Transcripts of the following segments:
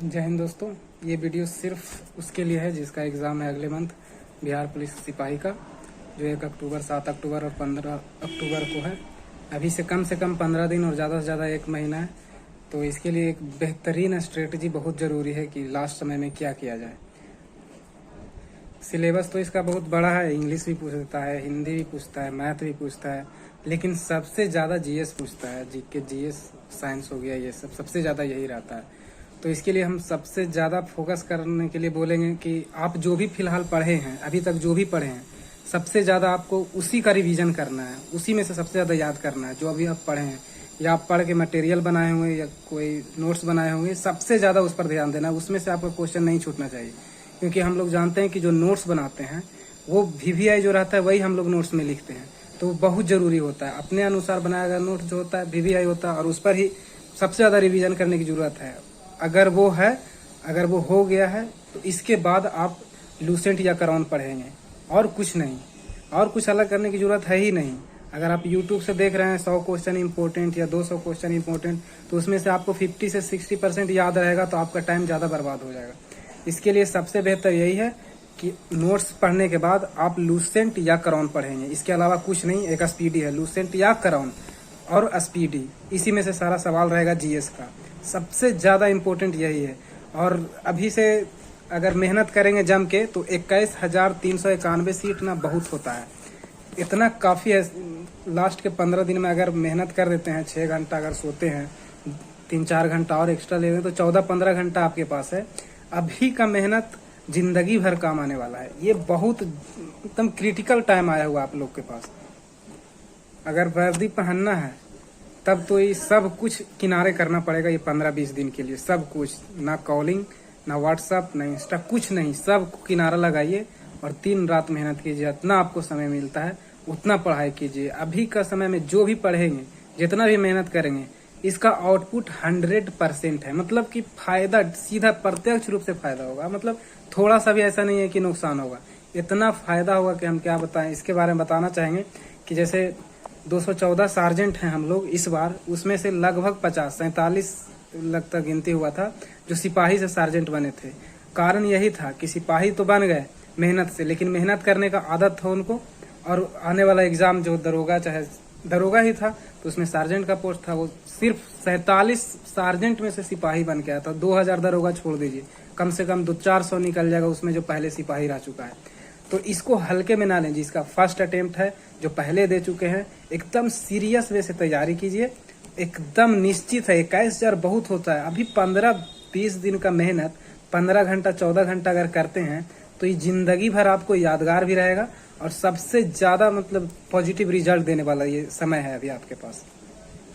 जय हिंद दोस्तों। ये वीडियो सिर्फ उसके लिए है जिसका एग्ज़ाम है अगले मंथ बिहार पुलिस सिपाही का, जो 1 अक्टूबर, 7 अक्टूबर और 15 अक्टूबर को है। अभी से कम 15 दिन और ज़्यादा से ज़्यादा 1 महीना है। तो इसके लिए एक बेहतरीन स्ट्रेटजी बहुत ज़रूरी है कि लास्ट समय में क्या किया जाए। सिलेबस तो इसका बहुत बड़ा है, इंग्लिश भी पूछता है, हिंदी भी पूछता है, मैथ भी पूछता है, लेकिन सबसे ज़्यादा जीएस पूछता है। जीके, जीएस, साइंस हो गया, ये सब सबसे ज़्यादा यही रहता है। तो इसके लिए हम सबसे ज़्यादा फोकस करने के लिए बोलेंगे कि आप जो भी फिलहाल पढ़े हैं, अभी तक जो भी पढ़े हैं, सबसे ज़्यादा आपको उसी का रिवीजन करना है, उसी में से सबसे ज़्यादा याद करना है। जो अभी आप पढ़े हैं या आप पढ़ के मटेरियल बनाए होंगे या कोई नोट्स बनाए होंगे, सबसे ज़्यादा उस पर ध्यान देना है। उसमें से आपका क्वेश्चन नहीं छूटना चाहिए, क्योंकि हम लोग जानते हैं कि जो नोट्स बनाते हैं वो वीवीआई जो रहता है वही हम लोग नोट्स में लिखते हैं। तो बहुत ज़रूरी होता है, अपने अनुसार बनाया गया नोट जो होता है वीवीआई होता है, और उस पर ही सबसे ज़्यादा रिवीजन करने की ज़रूरत है। अगर वो हो गया है तो इसके बाद आप लूसेंट या कराउन पढ़ेंगे, और कुछ नहीं, और कुछ अलग करने की ज़रूरत है ही नहीं। अगर आप YouTube से देख रहे हैं 100 क्वेश्चन इंपॉर्टेंट या 200 क्वेश्चन इंपॉर्टेंट, तो उसमें से आपको 50 से 60% याद रहेगा, तो आपका टाइम ज़्यादा बर्बाद हो जाएगा। इसके लिए सबसे बेहतर यही है कि नोट्स पढ़ने के बाद आप लूसेंट या कराउन पढ़ेंगे, इसके अलावा कुछ नहीं। एक स्पीडी है, लूसेंट या कराउन और स्पीडी, इसी में से सारा सवाल रहेगा जीएस का। सबसे ज़्यादा इम्पोर्टेंट यही है। और अभी से अगर मेहनत करेंगे जम के तो 21,391 सीट ना बहुत होता है, इतना काफ़ी है। लास्ट के 15 दिन में अगर मेहनत कर देते हैं, 6 घंटा अगर सोते हैं, 3-4 घंटा और एक्स्ट्रा ले लें, तो 14-15 घंटा आपके पास है। अभी का मेहनत जिंदगी भर काम आने वाला है। ये बहुत एकदम क्रिटिकल टाइम आया हुआ आप लोग के पास। अगर वर्दी पहनना है तब तो ये सब कुछ किनारे करना पड़ेगा। ये 15-20 दिन के लिए सब कुछ, ना कॉलिंग, ना व्हाट्सअप, ना इंस्टा, कुछ नहीं, सब किनारा लगाइए और दिन रात मेहनत कीजिए। जितना आपको समय मिलता है उतना पढ़ाई कीजिए। अभी का समय में जो भी पढ़ेंगे, जितना भी मेहनत करेंगे, इसका आउटपुट 100% है। मतलब कि फायदा सीधा प्रत्यक्ष रूप से फायदा होगा। मतलब थोड़ा सा भी ऐसा नहीं है कि नुकसान होगा, इतना फायदा होगा कि हम क्या बताएं। इसके बारे में बताना चाहेंगे कि जैसे 214 सार्जेंट हैं हम लोग इस बार, उसमें से लगभग 47 लगता गिनती हुआ था जो सिपाही से सार्जेंट बने थे। कारण यही था कि सिपाही तो बन गए मेहनत से, लेकिन मेहनत करने का आदत था उनको, और आने वाला एग्जाम जो दरोगा, चाहे दरोगा ही था, तो उसमें सार्जेंट का पोस्ट था। वो सिर्फ 47 सार्जेंट में से सिपाही बन के आया था। 2000 दरोगा छोड़ दीजिए, कम से कम 200-400 निकल जाएगा उसमें जो पहले सिपाही रह चुका है। तो इसको हल्के में ना लें। जिसका फर्स्ट अटेम्प्ट है, जो पहले दे चुके हैं, एकदम सीरियस वे से तैयारी कीजिए। एकदम निश्चित है 21,000 बहुत होता है। अभी 15-20 दिन का मेहनत 15 घंटा 14 घंटा अगर करते हैं तो ये जिंदगी भर आपको यादगार भी रहेगा, और सबसे ज़्यादा मतलब पॉजिटिव रिजल्ट देने वाला ये समय है अभी आपके पास।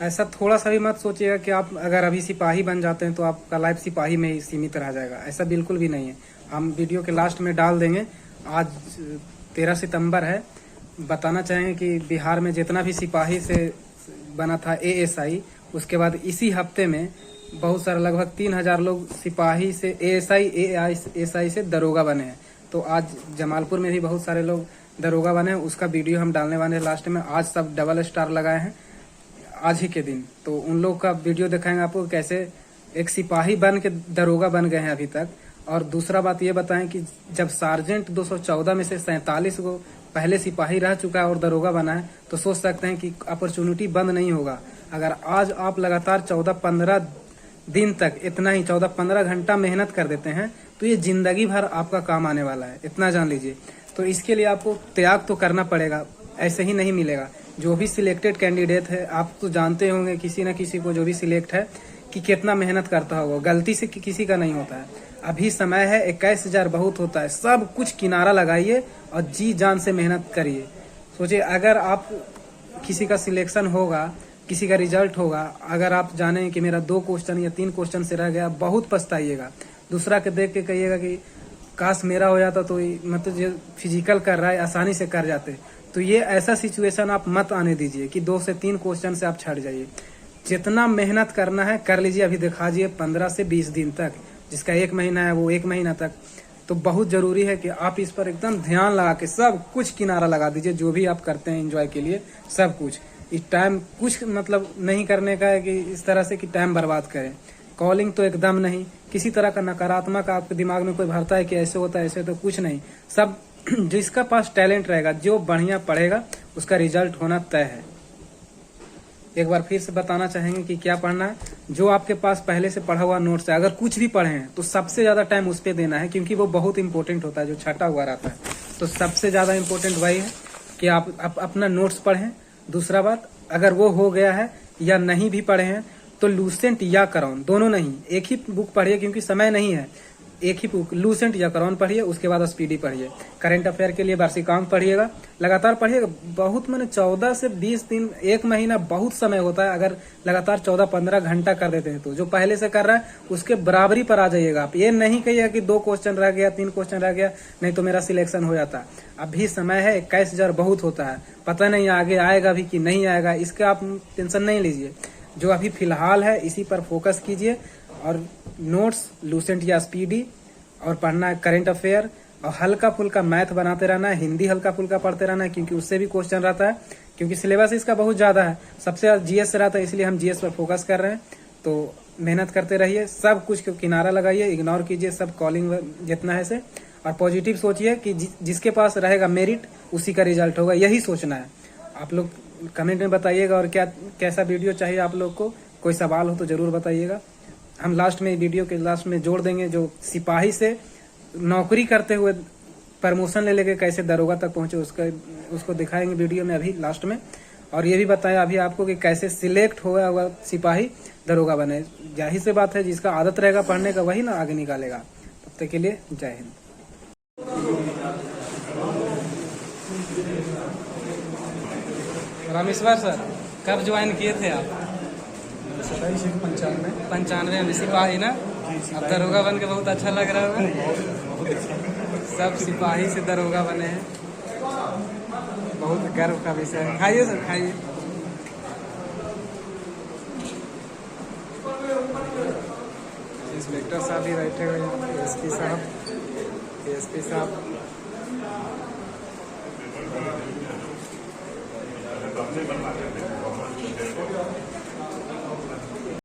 ऐसा थोड़ा सा भी मत सोचिएगा कि आप अगर अभी सिपाही बन जाते हैं तो आपका लाइफ सिपाही में ही सीमित रह जाएगा। ऐसा बिल्कुल भी नहीं है। हम वीडियो के लास्ट में डाल देंगे। आज 13 सितंबर है। बताना चाहेंगे कि बिहार में जितना भी सिपाही से बना था एएसआई, उसके बाद इसी हफ्ते में बहुत सारा लगभग 3000 लोग सिपाही से एएसआई से दरोगा बने हैं। तो आज जमालपुर में भी बहुत सारे लोग दरोगा बने हैं, उसका वीडियो हम डालने वाले हैं लास्ट में। आज सब डबल स्टार लगाए हैं आज ही के दिन, तो उन लोग का वीडियो दिखाएंगे आपको कैसे एक सिपाही बन के दरोगा बन गए हैं अभी तक। और दूसरा बात ये बताएं कि जब सार्जेंट 214 में से 47 को पहले सिपाही रह चुका है और दरोगा बना है, तो सोच सकते हैं कि अपॉर्चुनिटी बंद नहीं होगा। अगर आज आप लगातार 14-15 दिन तक इतना ही 14-15 घंटा मेहनत कर देते हैं, तो ये जिंदगी भर आपका काम आने वाला है, इतना जान लीजिए। तो इसके लिए आपको त्याग तो करना पड़ेगा, ऐसे ही नहीं मिलेगा। जो भी सिलेक्टेड कैंडिडेट है, आप तो जानते होंगे किसी न किसी को जो भी सिलेक्ट है कि कितना मेहनत करता होगा। गलती से किसी का नहीं होता है। अभी समय है, 21,000 बहुत होता है। सब कुछ किनारा लगाइए और जी जान से मेहनत करिए। सोचिए अगर आप किसी का सिलेक्शन होगा, किसी का रिजल्ट होगा, अगर आप जाने कि मेरा 2 क्वेश्चन या 3 क्वेश्चन से रह गया, बहुत पछताइएगा। दूसरा के देख के कहिएगा कि काश मेरा हो जाता, तो मतलब जो फिजिकल कर रहा है आसानी से कर जाते। तो ये ऐसा सिचुएशन आप मत आने दीजिए कि 2 से 3 क्वेश्चन से आप छट जाइए। जितना मेहनत करना है कर लीजिए। अभी दिखाइए 15 से 20 दिन तक, जिसका 1 महीना है वो 1 महीना तक। तो बहुत ज़रूरी है कि आप इस पर एकदम ध्यान लगा के सब कुछ किनारा लगा दीजिए। जो भी आप करते हैं एंजॉय के लिए, सब कुछ। इस टाइम कुछ मतलब नहीं करने का है कि इस तरह से कि टाइम बर्बाद करें। कॉलिंग तो एकदम नहीं, किसी तरह का नकारात्मक आपके दिमाग में कोई भरता है कि ऐसे होता है ऐसे, तो कुछ नहीं। सब जिसका पास टैलेंट रहेगा, जो बढ़िया पढ़ेगा उसका रिजल्ट होना तय है। एक बार फिर से बताना चाहेंगे कि क्या पढ़ना है। जो आपके पास पहले से पढ़ा हुआ नोट्स है, अगर कुछ भी पढ़े हैं तो सबसे ज्यादा टाइम उस पर देना है, क्योंकि वो बहुत इंपॉर्टेंट होता है, जो छटा हुआ रहता है। तो सबसे ज्यादा इंपॉर्टेंट वही है कि आप अपना नोट्स पढ़ें। दूसरा बात, अगर वो हो गया है या नहीं भी पढ़े हैं तो लूसेंट या करॉन, दोनों नहीं, एक ही बुक पढ़िए, क्योंकि समय नहीं है। एक ही बुक लूसेंट या करॉन पढ़िए, उसके बाद स्पीडी पढ़िए। करंट अफेयर के लिए वार्षिकांक पढ़िएगा, लगातार पढ़िएगा। बहुत मैंने 14 से 20 दिन, एक महीना बहुत समय होता है। अगर लगातार 14-15 घंटा कर देते हैं तो जो पहले से कर रहा है उसके बराबरी पर आ जाइएगा आप। ये नहीं कहिएगा कि 2 क्वेश्चन रह गया, 3 क्वेश्चन रह गया, नहीं तो मेरा सिलेक्शन हो जाता। अभी समय है, 21,000 बहुत होता है, पता नहीं आगे आएगा भी कि नहीं आएगा, इसका आप टेंशन नहीं लीजिए। जो अभी फिलहाल है इसी पर फोकस कीजिए, और नोट्स लूसेंट या स्पीडी, और पढ़ना है करंट अफेयर, और हल्का फुल्का मैथ बनाते रहना है, हिंदी हल्का फुल्का पढ़ते रहना है, क्योंकि उससे भी क्वेश्चन रहता है, क्योंकि सिलेबस इसका बहुत ज्यादा है। सबसे ज्यादा जीएस से रहता है, इसलिए हम जीएस पर फोकस कर रहे हैं। तो मेहनत करते रहिए, सब कुछ को किनारा लगाइए, इग्नोर कीजिए सब कॉलिंग जितना है से, और पॉजिटिव सोचिए कि जिसके पास रहेगा मेरिट उसी का रिजल्ट होगा, यही सोचना है। आप लोग कमेंट में बताइएगा, और क्या कैसा वीडियो चाहिए आप लोग को, कोई सवाल हो तो जरूर बताइएगा। हम लास्ट में, वीडियो के लास्ट में जोड़ देंगे, जो सिपाही से नौकरी करते हुए प्रमोशन ले लेके कैसे दरोगा तक पहुंचे, उसको दिखाएंगे वीडियो में अभी लास्ट में। और ये भी बताया अभी आपको कि कैसे सिलेक्ट हुआ हुआ सिपाही दरोगा बने। जाहिर सी बात है, जिसका आदत रहेगा पढ़ने का वही ना आगे निकालेगा। तब तक के लिए जय हिंद। रामेश्वर सर, कब ज्वाइन किए थे आप? 95 में सिपाही ना। अब दरोगा बन के बहुत अच्छा लग रहा होगा। सब सिपाही से दरोगा बने हैं, बहुत गर्व का विषय है। खाइए सर, खाइए। इंस्पेक्टर साहब भी बैठे हुए हैं, एसपी साहब।